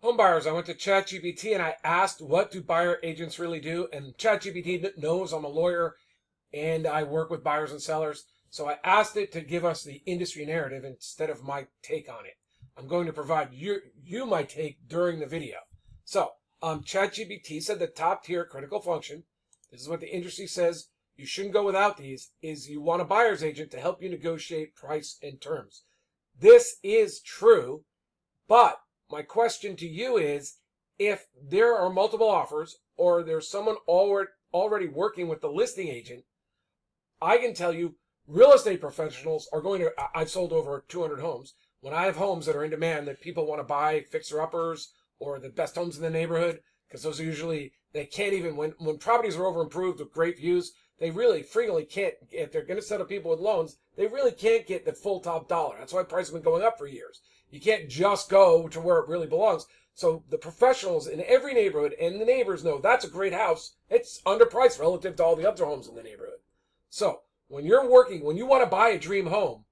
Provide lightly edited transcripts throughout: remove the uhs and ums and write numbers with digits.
Home buyers, I went to ChatGPT and I asked, what do buyer agents really do? And ChatGPT knows I'm a lawyer and I work with buyers and sellers. So I asked it to give us the industry narrative instead of my take on it. I'm going to provide you my take during the video. So ChatGPT said the top tier critical function, this is what the industry says, you shouldn't go without these, is you want a buyer's agent to help you negotiate price and terms. This is true, but my question to you is, if there are multiple offers or there's someone already working with the listing agent, I can tell you real estate professionals are going to, I've sold over 200 homes. When I have homes that are in demand that people want to buy, fixer-uppers or the best homes in the neighborhood, because those are usually, they can't even, when properties are over improved with great views, they really frequently can't, if they're going to settle people with loans, they really can't get the full top dollar. That's why prices have been going up for years. You can't just go to where it really belongs. So the professionals in every neighborhood and the neighbors know that's a great house. It's underpriced relative to all the other homes in the neighborhood. So when you want to buy a dream home,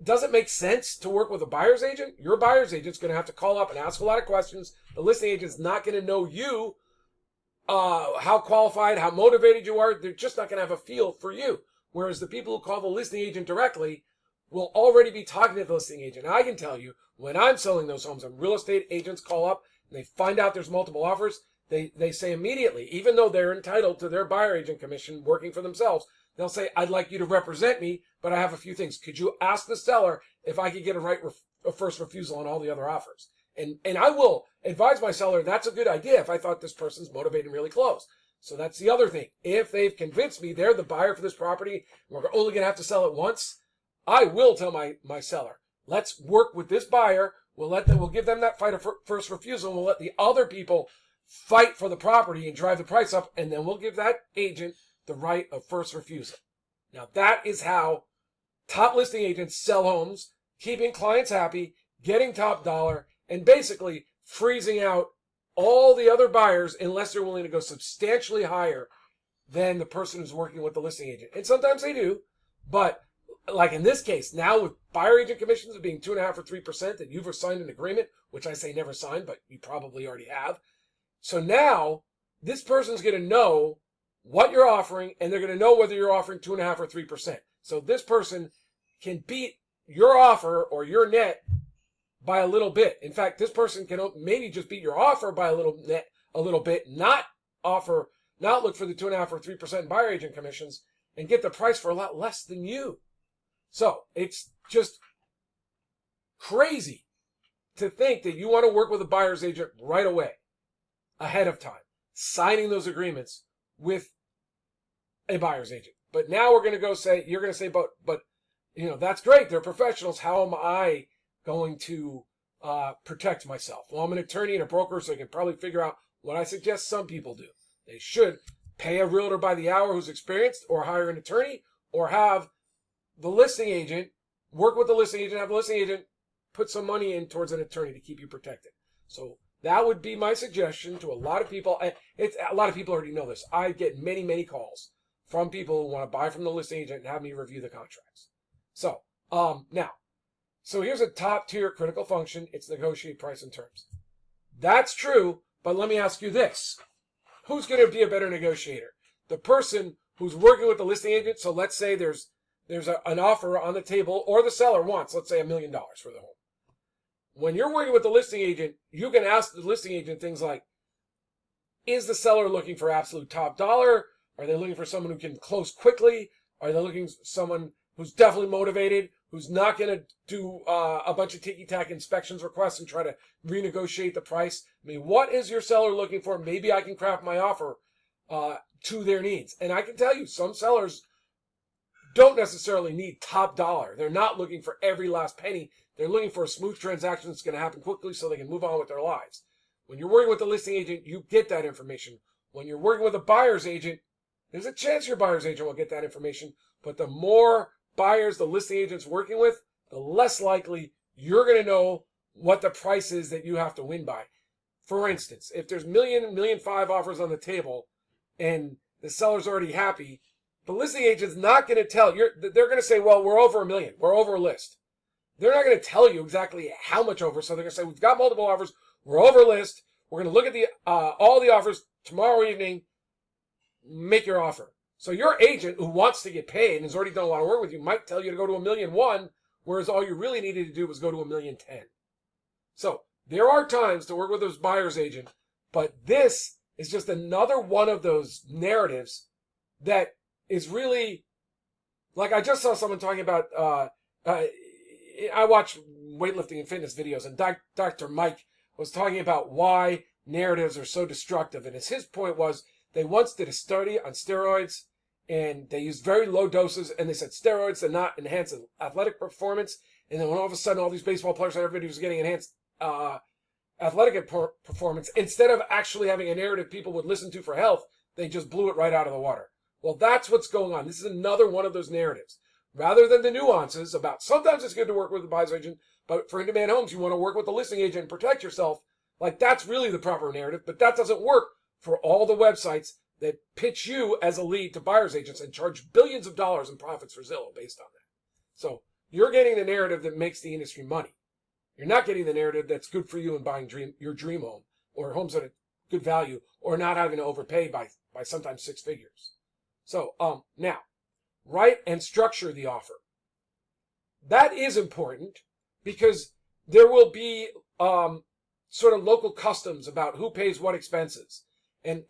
does it make sense to work with a buyer's agent? Your buyer's agent's going to have to call up and ask a lot of questions. The listing agent's not going to know you, how qualified, how motivated you are. They're just not going to have a feel for you. Whereas the people who call the listing agent directly will already be talking to the listing agent. And I can tell you, when I'm selling those homes and real estate agents call up and they find out there's multiple offers, they say immediately, even though they're entitled to their buyer agent commission working for themselves, they'll say, I'd like you to represent me, but I have a few things. Could you ask the seller if I could get a right of first refusal on all the other offers? And I will advise my seller that's a good idea if I thought this person's motivated and really close. So that's the other thing. If they've convinced me they're the buyer for this property, we're only going to have to sell it once, I will tell my seller, let's work with this buyer. We'll give them that fight of first refusal, and we'll let the other people fight for the property and drive the price up, and then we'll give that agent the right of first refusal. Now that is how top listing agents sell homes, keeping clients happy, getting top dollar, and basically freezing out all the other buyers unless they're willing to go substantially higher than the person who's working with the listing agent. And sometimes they do, but like in this case, now with buyer agent commissions being 2.5 or 3% that you've signed an agreement, which I say never sign, but you probably already have. So now this person's going to know what you're offering, and they're going to know whether you're offering 2.5 or 3%. So this person can beat your offer or your net by a little bit. In fact, this person can maybe just beat your offer by a little bit, not look for the 2.5 or 3% buyer agent commissions, and get the price for a lot less than you. So it's just crazy to think that you want to work with a buyer's agent right away, ahead of time, signing those agreements with a buyer's agent. But now you're going to say, but that's great. They're professionals. How am I going to protect myself? Well, I'm an attorney and a broker, so I can probably figure out what I suggest some people do. They should pay a realtor by the hour who's experienced, or hire an attorney, or have the listing agent work with the listing agent, have the listing agent put some money in towards an attorney to keep you protected. So that would be my suggestion to a lot of people. A lot of people already know this. I get many, many calls from people who want to buy from the listing agent and have me review the contracts. So so here's a top tier critical function. It's negotiate price and terms. That's true, but let me ask you this. Who's going to be a better negotiator? The person who's working with the listing agent. So let's say there's an offer on the table, or the seller wants, let's say, $1 million for the home. When you're working with the listing agent, you can ask the listing agent things like, is the seller looking for absolute top dollar? Are they looking for someone who can close quickly? Are they looking for someone who's definitely motivated, who's not going to do a bunch of ticky-tack inspections requests and try to renegotiate the price? I mean, what is your seller looking for? Maybe I can craft my offer to their needs. And I can tell you, some sellers don't necessarily need top dollar. They're not looking for every last penny. They're looking for a smooth transaction that's going to happen quickly so they can move on with their lives. When you're working with a listing agent, you get that information. When you're working with a buyer's agent, there's a chance your buyer's agent will get that information, but the more buyers the listing agent's working with, the less likely you're going to know what the price is that you have to win by. For instance, if there's $1 million, $1.5 million offers on the table and the seller's already happy, the listing agent's not going to tell you. They're going to say, well, we're over $1 million. We're over a list. They're not going to tell you exactly how much over. So they're going to say, we've got multiple offers. we're over list. We're going to look at the all the offers tomorrow evening. Make your offer. So your agent who wants to get paid and has already done a lot of work with you might tell you to go to $1,000,001, whereas all you really needed to do was go to $1,010,000. So there are times to work with those buyer's agent, but this is just another one of those narratives that is really, like I just saw someone talking about, I watch weightlifting and fitness videos, and Dr. Mike was talking about why narratives are so destructive. And his point was they once did a study on steroids, and they used very low doses, and they said steroids did not enhance athletic performance. And then when all of a sudden all these baseball players and everybody was getting enhanced athletic performance, instead of actually having a narrative people would listen to for health, they just blew it right out of the water. Well, that's what's going on. This is another one of those narratives. Rather than the nuances about sometimes it's good to work with the buyer's agent, but for in-demand homes, you want to work with the listing agent and protect yourself. Like, that's really the proper narrative, but that doesn't work for all the websites that pitch you as a lead to buyer's agents and charge billions of dollars in profits for Zillow based on that. So you're getting the narrative that makes the industry money. You're not getting the narrative that's good for you in buying your dream home or homes at a good value or not having to overpay by sometimes 6 figures. So now, write and structure the offer. That is important because there will be sort of local customs about who pays what expenses. And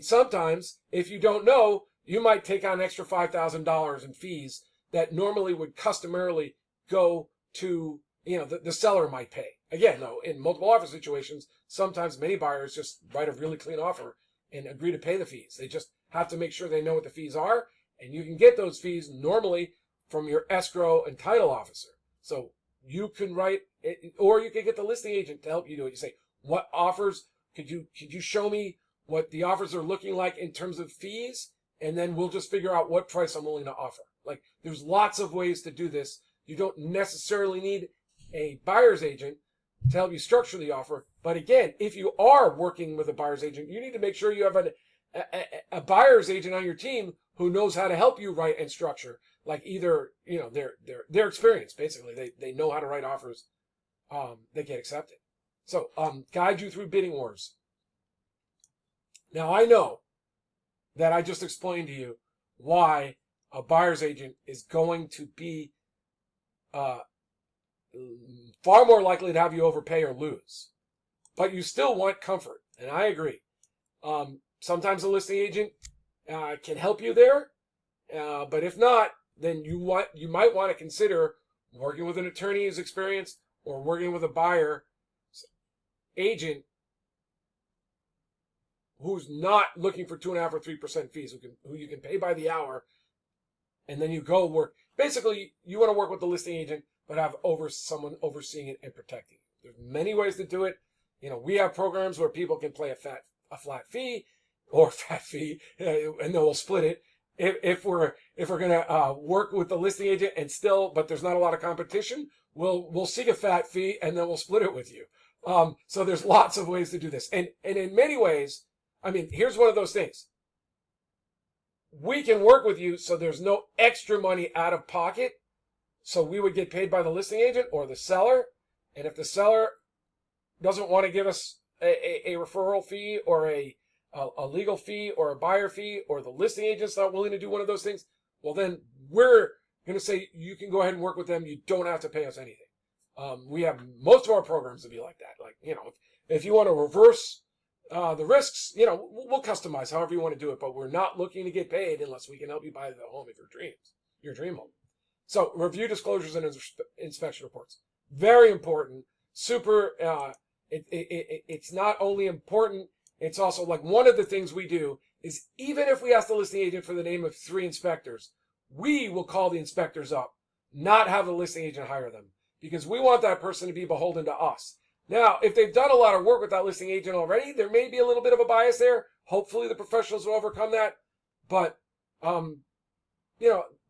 sometimes, if you don't know, you might take on an extra $5,000 in fees that normally would customarily go to, the seller might pay. Again, though, in multiple offer situations, sometimes many buyers just write a really clean offer and agree to pay the fees. They just have to make sure they know what the fees are, and you can get those fees normally from your escrow and title officer. So you can write it, or you can get the listing agent to help you do it. You say, what offers, could you show me what the offers are looking like in terms of fees? And then we'll just figure out what price I'm willing to offer. Like, there's lots of ways to do this. You don't necessarily need a buyer's agent to help you structure the offer. But again, if you are working with a buyer's agent, you need to make sure you have a buyer's agent on your team who knows how to help you write and structure. Like, either, their experience, basically. They know how to write offers that get accepted. So, guide you through bidding wars. Now, I know that I just explained to you why a buyer's agent is going to be far more likely to have you overpay or lose. But you still want comfort, and I agree. Sometimes a listing agent can help you there, but if not, then you might want to consider working with an attorney who's experienced or working with a buyer agent who's not looking for 2.5% or 3% fees, who you can pay by the hour, and then you go work. Basically, you want to work with the listing agent, but have someone overseeing it and protecting it. There's many ways to do it. We have programs where people can pay a flat fee, and then we'll split it. If we're gonna work with the listing agent but there's not a lot of competition, we'll seek a fat fee and then we'll split it with you. So there's lots of ways to do this, and in many ways, I mean, here's one of those things. We can work with you so there's no extra money out of pocket. So we would get paid by the listing agent or the seller. And if the seller doesn't want to give us a referral fee or a legal fee or a buyer fee, or the listing agent's not willing to do one of those things, well, then we're going to say you can go ahead and work with them. You don't have to pay us anything. We have most of our programs to be like that. Like, if you want to reverse the risks, we'll customize however you want to do it, but we're not looking to get paid unless we can help you buy the home of your dreams, your dream home. So review disclosures and inspection reports. Very important. Super. It's not only important, it's also like one of the things we do is even if we ask the listing agent for the name of 3 inspectors, we will call the inspectors up, not have the listing agent hire them, because we want that person to be beholden to us. Now, if they've done a lot of work with that listing agent already, there may be a little bit of a bias there. Hopefully the professionals will overcome that. But,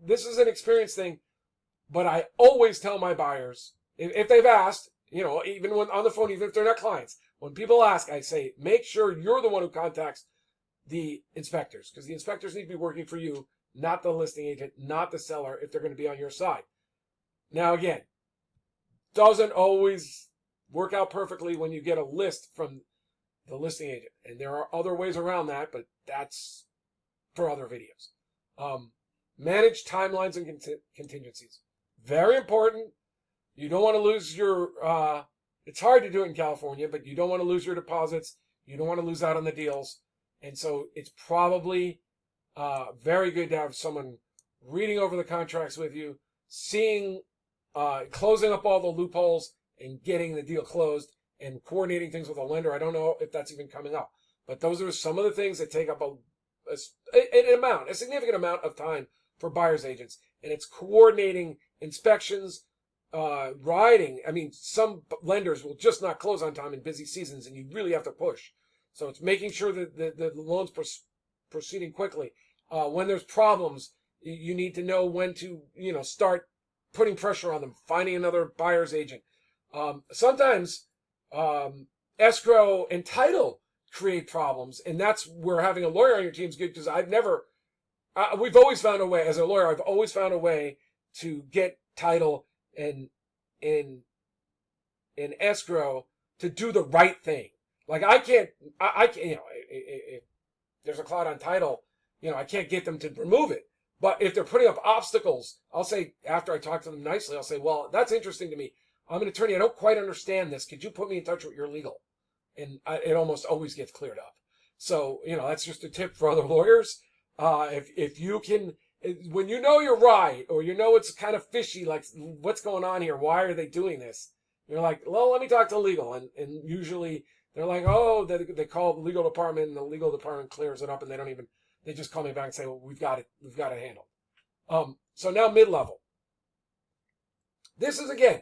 this is an experience thing. But I always tell my buyers, if they've asked, even when on the phone, even if they're not clients, when people ask, I say, make sure you're the one who contacts the inspectors, because the inspectors need to be working for you, not the listing agent, not the seller, if they're going to be on your side. Now, again, doesn't always work out perfectly when you get a list from the listing agent. And there are other ways around that, but that's for other videos. Manage timelines and contingencies. Very important. You don't want to lose your, it's hard to do it in California, but you don't want to lose your deposits. You don't want to lose out on the deals. And so it's probably very good to have someone reading over the contracts with you, seeing, closing up all the loopholes and getting the deal closed and coordinating things with a lender. I don't know if that's even coming up, but those are some of the things that take up a significant amount of time for buyer's agents. And it's coordinating inspections, riding. I mean, some lenders will just not close on time in busy seasons, and you really have to push. So it's making sure that the loan's proceeding quickly. When there's problems, you need to know when to, start putting pressure on them, finding another buyer's agent. Sometimes escrow and title create problems, and that's where having a lawyer on your team is good, because we've always found a way, as a lawyer, I've always found a way to get title and escrow to do the right thing. Like I can't, if there's a cloud on title, I can't get them to remove it. But if they're putting up obstacles, I'll say, after I talk to them nicely, I'll say, well, that's interesting to me. I'm an attorney. I don't quite understand this. Could you put me in touch with your legal? And it almost always gets cleared up. So, that's just a tip for other lawyers. If you can, when you know you're right, or it's kind of fishy, like what's going on here? Why are they doing this? You're like, well, let me talk to legal. And usually they're like, oh, they call the legal department, and the legal department clears it up, and they just call me back and say, well, we've got it handled. So now mid-level. This is, again,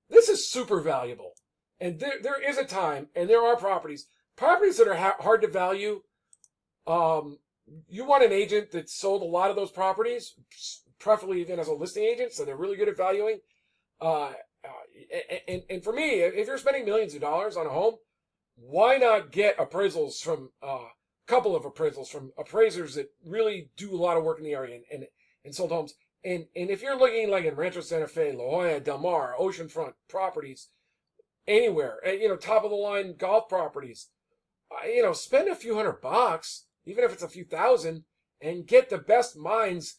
this is super valuable. And there is a time, and there are properties that are hard to value. You want an agent that sold a lot of those properties, preferably even as a listing agent, so they're really good at valuing. And for me, if you're spending millions of dollars on a home, why not get appraisals from couple of appraisals from appraisers that really do a lot of work in the area and sold homes. And if you're looking like in Rancho Santa Fe, La Jolla, Del Mar, oceanfront properties, anywhere, top of the line golf properties, spend a few $100, even if it's a few thousand, and get the best minds,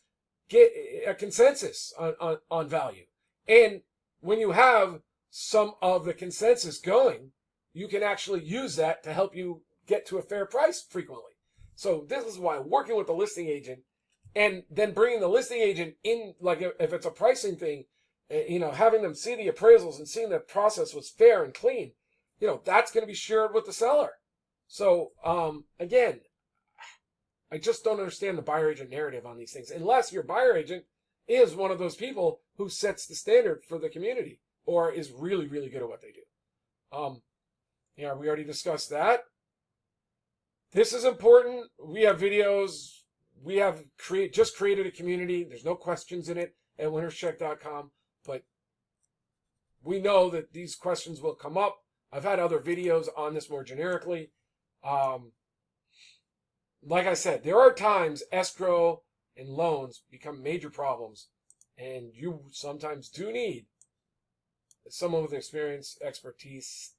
get a consensus on value. And when you have some of the consensus going, you can actually use that to help you get to a fair price frequently. So this is why working with the listing agent, and then bringing the listing agent in, like if it's a pricing thing, having them see the appraisals and seeing that process was fair and clean, that's going to be shared with the seller. So again, I just don't understand the buyer agent narrative on these things, unless your buyer agent is one of those people who sets the standard for the community or is really, really good at what they do. We already discussed that. This is important. We have videos. We have just created a community. There's no questions in it at winnerscheck.com, but we know that these questions will come up. I've had other videos on this more generically. Like I said, there are times escrow and loans become major problems, and you sometimes do need someone with experience, expertise.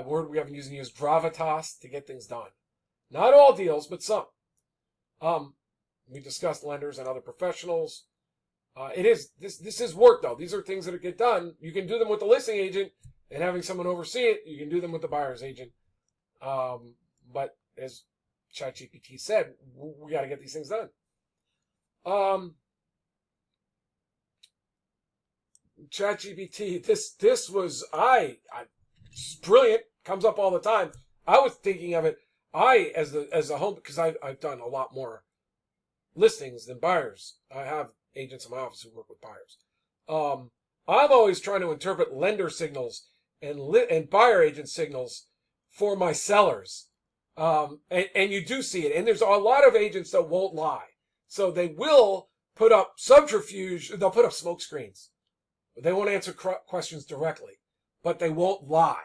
Word we haven't used is gravitas to get things done. Not all deals, but some. We discussed lenders and other professionals. This is work, though. These are things that get done. You can do them with the listing agent and having someone oversee it. You can do them with the buyer's agent. But as ChatGPT said, we got to get these things done. ChatGPT, this was it's brilliant. Comes up all the time. I was thinking of it. As a home, because I've done a lot more listings than buyers. I have agents in my office who work with buyers. I'm always trying to interpret lender signals and buyer agent signals for my sellers. And you do see it. And there's a lot of agents that won't lie. So they will put up subterfuge. They'll put up smoke screens. They won't answer questions directly, but they won't lie.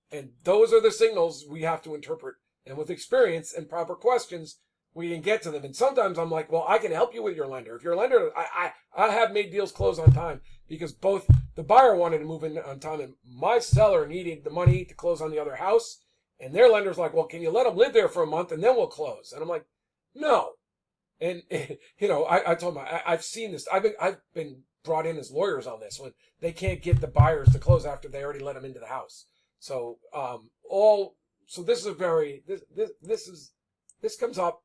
And those are the signals we have to interpret. And with experience and proper questions, we can get to them. And sometimes I'm like, well, I can help you with your lender. If you're a lender, I have made deals close on time because both the buyer wanted to move in on time and my seller needed the money to close on the other house. And their lender's like, well, can you let them live there for a month and then we'll close? And I'm like, no. And, I told them, I've seen this. I've been brought in as lawyers on this when they can't get the buyers to close after they already let them into the house. So, this is this comes up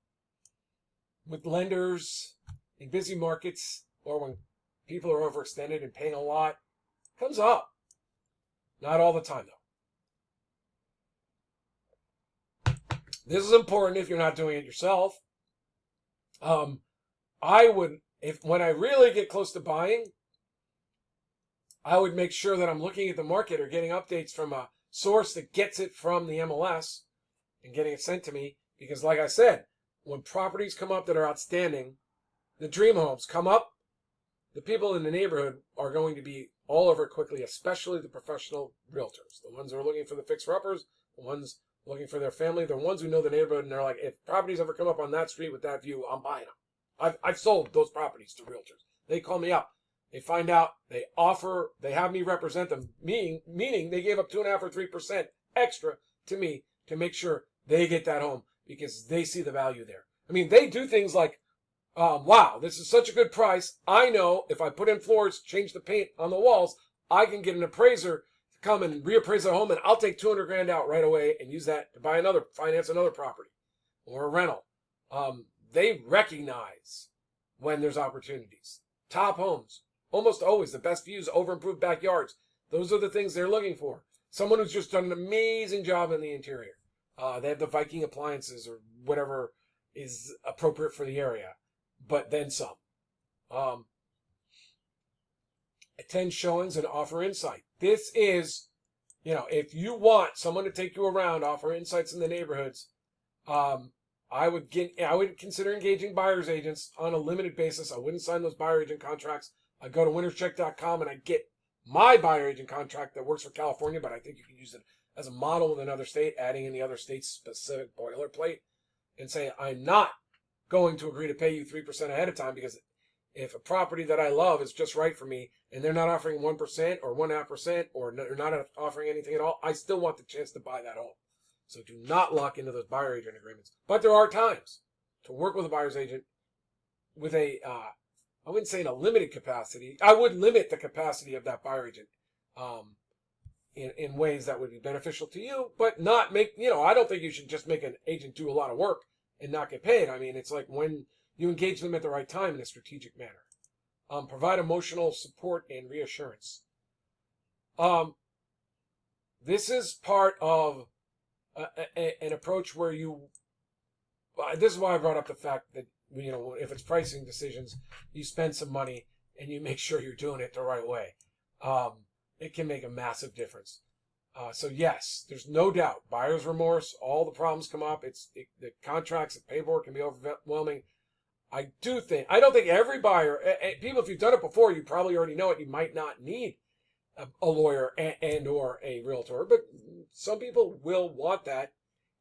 with lenders in busy markets or when people are overextended and paying a lot. It comes up. Not all the time, though. This is important if you're not doing it yourself. I would, when I really get close to buying, I would make sure that I'm looking at the market or getting updates from a source that gets it from the MLS and getting it sent to me. Because like I said, when properties come up that are outstanding, the dream homes come up, the people in the neighborhood are going to be all over it quickly, especially the professional realtors. The ones who are looking for the fixer-uppers, the ones looking for their family, the ones who know the neighborhood, and they're like, if properties ever come up on that street with that view, I'm buying them. I've sold those properties to realtors. They call me up. They find out, they offer, they have me represent them, meaning they gave up 2.5 or 3% extra to me to make sure they get that home because they see the value there. I mean, they do things like, wow, this is such a good price. I know if I put in floors, change the paint on the walls, I can get an appraiser to come and reappraise the home, and I'll take $200,000 out right away and use that to finance another property or a rental. They recognize when there's opportunities. Top homes, almost always the best views, over-improved backyards. Those are the things they're looking for. Someone who's just done an amazing job in the interior. They have the Viking appliances or whatever is appropriate for the area, but then some. Attend showings and offer insight. This is, if you want someone to take you around, offer insights in the neighborhoods, I would consider engaging buyer's agents on a limited basis. I wouldn't sign those buyer agent contracts. I'd go to winnerscheck.com and I'd get my buyer agent contract that works for California, but I think you can use it as a model with another state, adding in the other state's specific boilerplate and say, I'm not going to agree to pay you 3% ahead of time because if a property that I love is just right for me and they're not offering 1% or 1.5% or they're not offering anything at all, I still want the chance to buy that home. So do not lock into those buyer agent agreements. But there are times to work with a buyer's agent with I wouldn't say in a limited capacity. I would limit the capacity of that buyer agent in ways that would be beneficial to you, but not make, I don't think you should just make an agent do a lot of work and not get paid. I mean, it's like when you engage them at the right time in a strategic manner. Provide emotional support and reassurance. This is part of an approach where this is why I brought up the fact that, if it's pricing decisions, you spend some money and you make sure you're doing it the right way. It can make a massive difference. So yes, there's no doubt, buyer's remorse, all the problems come up. The contracts, the paperwork can be overwhelming. I don't think every buyer, people, if you've done it before, you probably already know it. You might not need a lawyer and or a realtor, but some people will want that.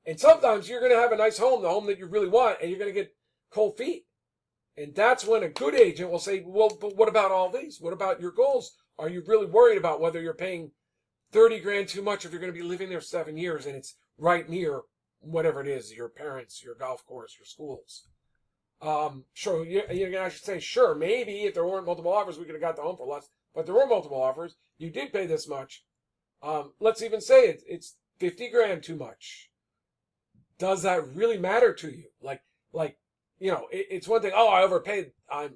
And sometimes you're going to have a nice home, the home that you really want, and you're going to get cold feet. And that's when a good agent will say, well, but what about all these? What about your goals? Are you really worried about whether you're paying $30,000 too much if you're going to be living there 7 years and it's right near whatever it is, your parents, your golf course, your schools? Sure, I should say, sure, maybe if there weren't multiple offers, we could have got the home for less. But there were multiple offers. You did pay this much. Let's even say it's $50,000 too much. Does that really matter to you? It's one thing. Oh, I overpaid. I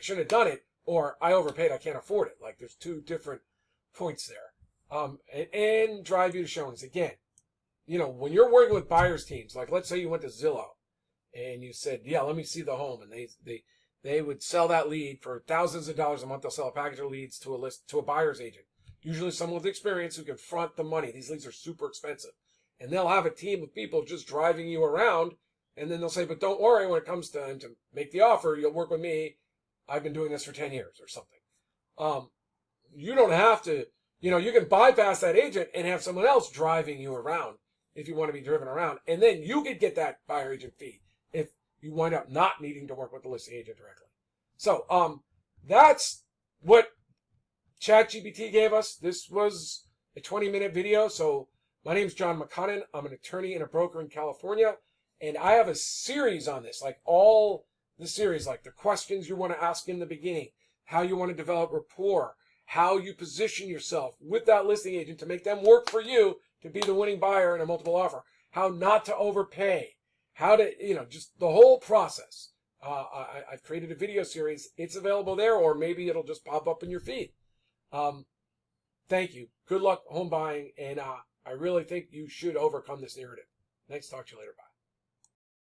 shouldn't have done it. Or I overpaid. I can't afford it. Like, there's two different points there. And drive you to showings again. When you're working with buyers teams, like let's say you went to Zillow and you said, yeah, let me see the home, and they would sell that lead for thousands of dollars a month. They'll sell a package of leads to a buyer's agent, usually someone with experience who can front the money. These leads are super expensive, and they'll have a team of people just driving you around, and then they'll say, but don't worry, when it comes time to make the offer, you'll work with me. I've been doing this for 10 years or something. You don't have to, you can bypass that agent and have someone else driving you around if you want to be driven around, and then you could get that buyer agent fee. If you wind up not needing to work with the listing agent directly. So that's what ChatGPT gave us. This was a 20-minute video. So my name is John McConnin. I'm an attorney and a broker in California. And I have a series on this, like all the series, like the questions you want to ask in the beginning, how you want to develop rapport, how you position yourself with that listing agent to make them work for you to be the winning buyer in a multiple offer, how not to overpay, how to, just the whole process. I've created a video series. It's available there, or maybe it'll just pop up in your feed. Thank you. Good luck home buying, and I really think you should overcome this narrative. Thanks. Talk to you later. Bye.